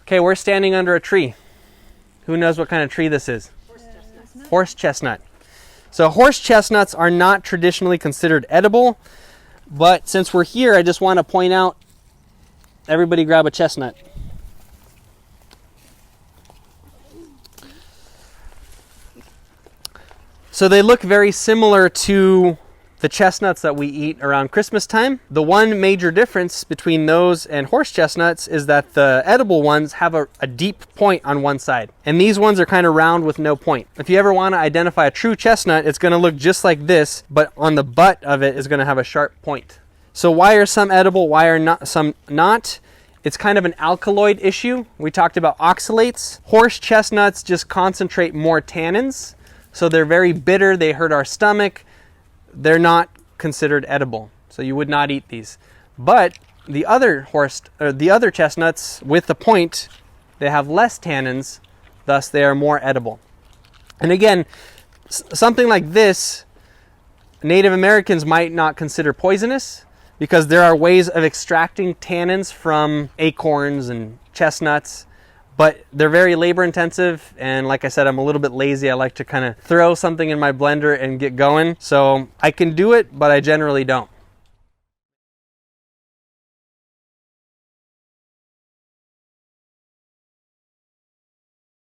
Okay, we're standing under a tree. Who knows what kind of tree this is? Horse chestnut. Horse chestnut. So horse chestnuts are not traditionally considered edible, but since we're here, I just want to point out, everybody grab a chestnut. So they look very similar to the chestnuts that we eat around Christmas time. The one major difference between those and horse chestnuts is that the edible ones have a deep point on one side, and these ones are kind of round with no point. If you ever want to identify a true chestnut, it's going to look just like this, but on the butt of it is going to have a sharp point. So why are some edible, why are not some not? It's kind of an alkaloid issue. We talked about oxalates. Horse chestnuts just concentrate more tannins, so they're very bitter, they hurt our stomach. They're not considered edible, so you would not eat these. But the other chestnuts with the point, they have less tannins, thus they are more edible. And again, something like this, Native Americans might not consider poisonous because there are ways of extracting tannins from acorns and chestnuts, but they're very labor intensive, and like I said, I'm a little bit lazy. I like to kind of throw something in my blender and get going. So I can do it, but I generally don't.